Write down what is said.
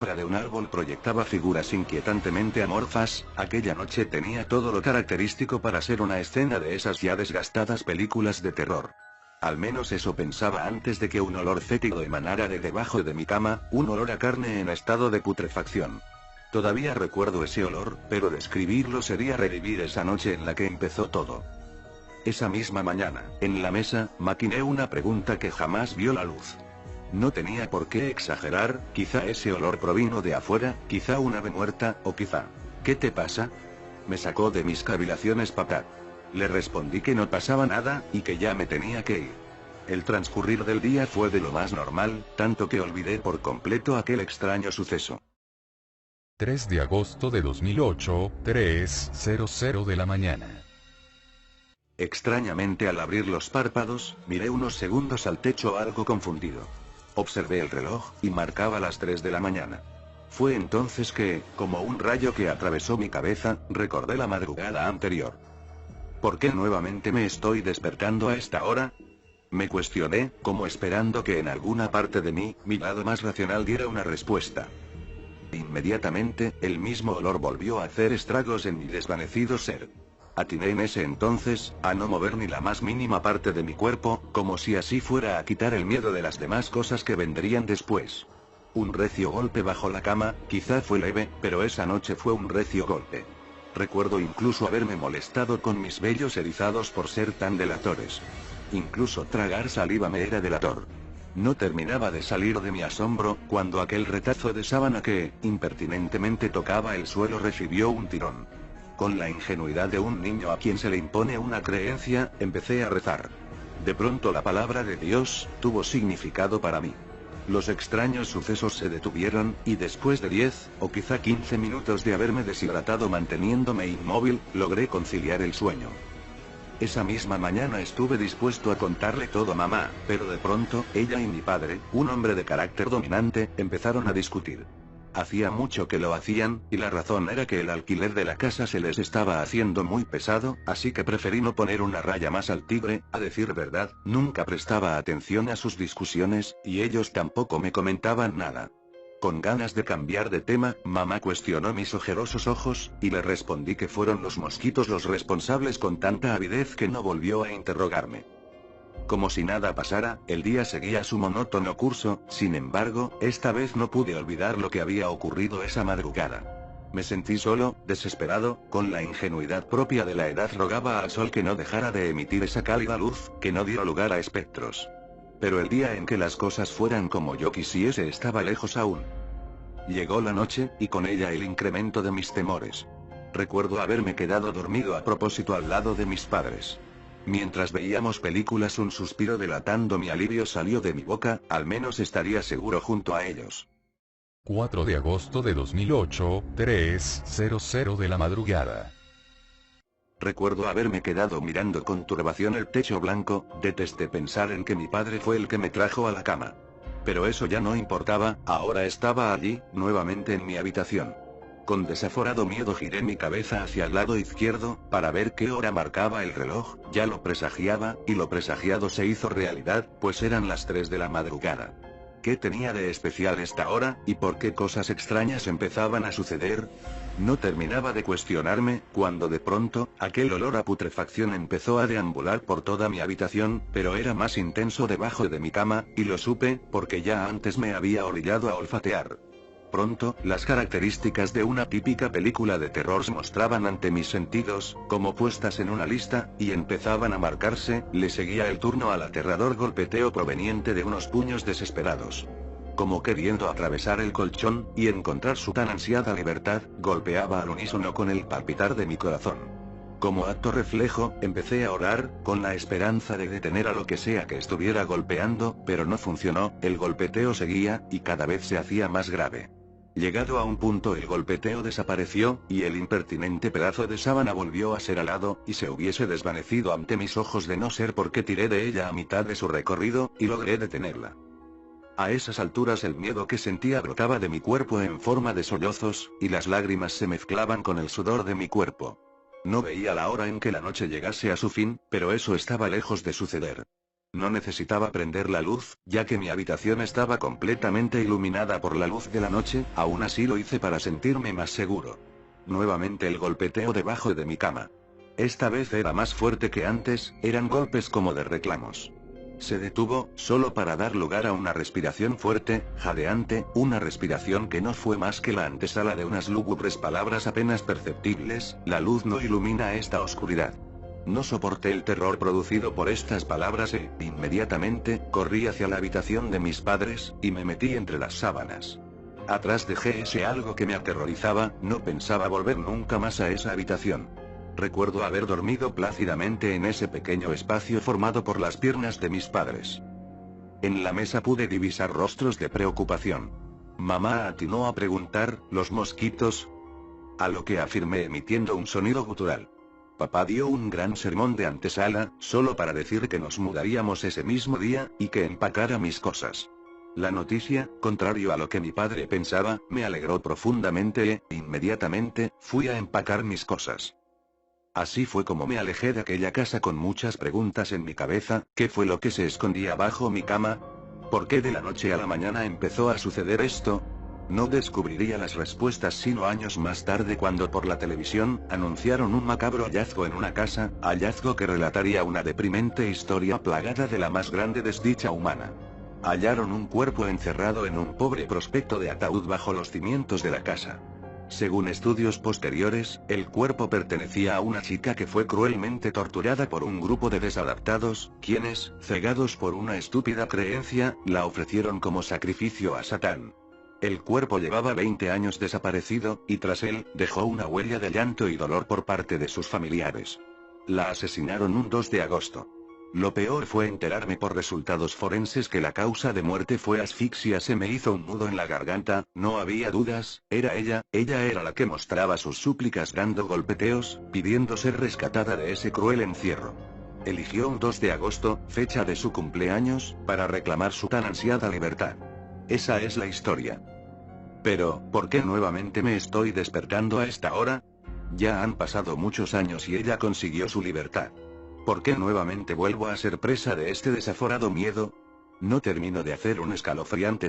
de un árbol proyectaba figuras inquietantemente amorfas. Aquella noche tenía todo lo característico para ser una escena de esas ya desgastadas películas de terror. Al menos eso pensaba antes de que un olor fétido emanara de debajo de mi cama, un olor a carne en estado de putrefacción. Todavía recuerdo ese olor, pero describirlo sería revivir esa noche en la que empezó todo. Esa misma mañana, en la mesa, maquiné una pregunta que jamás vio la luz. No tenía por qué exagerar, quizá ese olor provino de afuera, quizá una ave muerta, o quizá... ¿Qué te pasa? Me sacó de mis cavilaciones Patat. Le respondí que no pasaba nada, y que ya me tenía que ir. El transcurrir del día fue de lo más normal, tanto que olvidé por completo aquel extraño suceso. 3 de agosto de 2008, 3:00 de la mañana. Extrañamente al abrir los párpados, miré unos segundos al techo algo confundido. Observé el reloj, y marcaba las 3 de la mañana. Fue entonces que, como un rayo que atravesó mi cabeza, recordé la madrugada anterior. ¿Por qué nuevamente me estoy despertando a esta hora? Me cuestioné, como esperando que en alguna parte de mí, mi lado más racional diera una respuesta. Inmediatamente, el mismo olor volvió a hacer estragos en mi desvanecido ser. Atiné en ese entonces, a no mover ni la más mínima parte de mi cuerpo, como si así fuera a quitar el miedo de las demás cosas que vendrían después. Un recio golpe bajo la cama, quizá fue leve, pero esa noche fue un recio golpe. Recuerdo incluso haberme molestado con mis vellos erizados por ser tan delatores. Incluso tragar saliva me era delator. No terminaba de salir de mi asombro, cuando aquel retazo de sábana que, impertinentemente tocaba el suelo recibió un tirón. Con la ingenuidad de un niño a quien se le impone una creencia, empecé a rezar. De pronto la palabra de Dios, tuvo significado para mí. Los extraños sucesos se detuvieron, y después de 10, o quizá 15 minutos de haberme deshidratado manteniéndome inmóvil, logré conciliar el sueño. Esa misma mañana estuve dispuesto a contarle todo a mamá, pero de pronto, ella y mi padre, un hombre de carácter dominante, empezaron a discutir. Hacía mucho que lo hacían, y la razón era que el alquiler de la casa se les estaba haciendo muy pesado, así que preferí no poner una raya más al tigre. A decir verdad, nunca prestaba atención a sus discusiones, y ellos tampoco me comentaban nada. Con ganas de cambiar de tema, mamá cuestionó mis ojerosos ojos, y le respondí que fueron los mosquitos los responsables con tanta avidez que no volvió a interrogarme. Como si nada pasara, el día seguía su monótono curso. Sin embargo, esta vez no pude olvidar lo que había ocurrido esa madrugada. Me sentí solo, desesperado, con la ingenuidad propia de la edad rogaba al sol que no dejara de emitir esa cálida luz, que no diera lugar a espectros. Pero el día en que las cosas fueran como yo quisiese estaba lejos aún. Llegó la noche, y con ella el incremento de mis temores. Recuerdo haberme quedado dormido a propósito al lado de mis padres. Mientras veíamos películas, un suspiro delatando mi alivio salió de mi boca, al menos estaría seguro junto a ellos. 4 de agosto de 2008, 3:00 de la madrugada. Recuerdo haberme quedado mirando con turbación el techo blanco. Detesté pensar en que mi padre fue el que me trajo a la cama. Pero eso ya no importaba, ahora estaba allí, nuevamente en mi habitación. Con desaforado miedo giré mi cabeza hacia el lado izquierdo, para ver qué hora marcaba el reloj. Ya lo presagiaba, y lo presagiado se hizo realidad, pues eran las 3 de la madrugada. ¿Qué tenía de especial esta hora, y por qué cosas extrañas empezaban a suceder? No terminaba de cuestionarme, cuando de pronto, aquel olor a putrefacción empezó a deambular por toda mi habitación, pero era más intenso debajo de mi cama, y lo supe, porque ya antes me había orillado a olfatear. Pronto, las características de una típica película de terror se mostraban ante mis sentidos, como puestas en una lista, y empezaban a marcarse. Le seguía el turno al aterrador golpeteo proveniente de unos puños desesperados. Como queriendo atravesar el colchón, y encontrar su tan ansiada libertad, golpeaba al unísono con el palpitar de mi corazón. Como acto reflejo, empecé a orar, con la esperanza de detener a lo que sea que estuviera golpeando, pero no funcionó. El golpeteo seguía, y cada vez se hacía más grave. Llegado a un punto el golpeteo desapareció, y el impertinente pedazo de sábana volvió a ser alado, y se hubiese desvanecido ante mis ojos de no ser porque tiré de ella a mitad de su recorrido, y logré detenerla. A esas alturas el miedo que sentía brotaba de mi cuerpo en forma de sollozos, y las lágrimas se mezclaban con el sudor de mi cuerpo. No veía la hora en que la noche llegase a su fin, pero eso estaba lejos de suceder. No necesitaba prender la luz, ya que mi habitación estaba completamente iluminada por la luz de la noche, aún así lo hice para sentirme más seguro. Nuevamente el golpeteo debajo de mi cama. Esta vez era más fuerte que antes, eran golpes como de reclamos. Se detuvo, solo para dar lugar a una respiración fuerte, jadeante, una respiración que no fue más que la antesala de unas lúgubres palabras apenas perceptibles: la luz no ilumina esta oscuridad. No soporté el terror producido por estas palabras e, inmediatamente, corrí hacia la habitación de mis padres, y me metí entre las sábanas. Atrás dejé ese algo que me aterrorizaba, no pensaba volver nunca más a esa habitación. Recuerdo haber dormido plácidamente en ese pequeño espacio formado por las piernas de mis padres. En la mesa pude divisar rostros de preocupación. Mamá atinó a preguntar: ¿los mosquitos? A lo que afirmé emitiendo un sonido gutural. Papá dio un gran sermón de antesala, solo para decir que nos mudaríamos ese mismo día, y que empacara mis cosas. La noticia, contrario a lo que mi padre pensaba, me alegró profundamente e, inmediatamente, fui a empacar mis cosas. Así fue como me alejé de aquella casa con muchas preguntas en mi cabeza: ¿qué fue lo que se escondía bajo mi cama? ¿Por qué de la noche a la mañana empezó a suceder esto? No descubriría las respuestas sino años más tarde, cuando por la televisión anunciaron un macabro hallazgo en una casa, hallazgo que relataría una deprimente historia plagada de la más grande desdicha humana. Hallaron un cuerpo encerrado en un pobre prospecto de ataúd bajo los cimientos de la casa. Según estudios posteriores, el cuerpo pertenecía a una chica que fue cruelmente torturada por un grupo de desadaptados, quienes, cegados por una estúpida creencia, la ofrecieron como sacrificio a Satán. El cuerpo llevaba 20 años desaparecido, y tras él, dejó una huella de llanto y dolor por parte de sus familiares. La asesinaron un 2 de agosto. Lo peor fue enterarme por resultados forenses que la causa de muerte fue asfixia. Se me hizo un nudo en la garganta, no había dudas, era ella era la que mostraba sus súplicas dando golpeteos, pidiendo ser rescatada de ese cruel encierro. Eligió un 2 de agosto, fecha de su cumpleaños, para reclamar su tan ansiada libertad. Esa es la historia. Pero, ¿por qué nuevamente me estoy despertando a esta hora? Ya han pasado muchos años y ella consiguió su libertad. ¿Por qué nuevamente vuelvo a ser presa de este desaforado miedo? No termino de hacer un escalofriante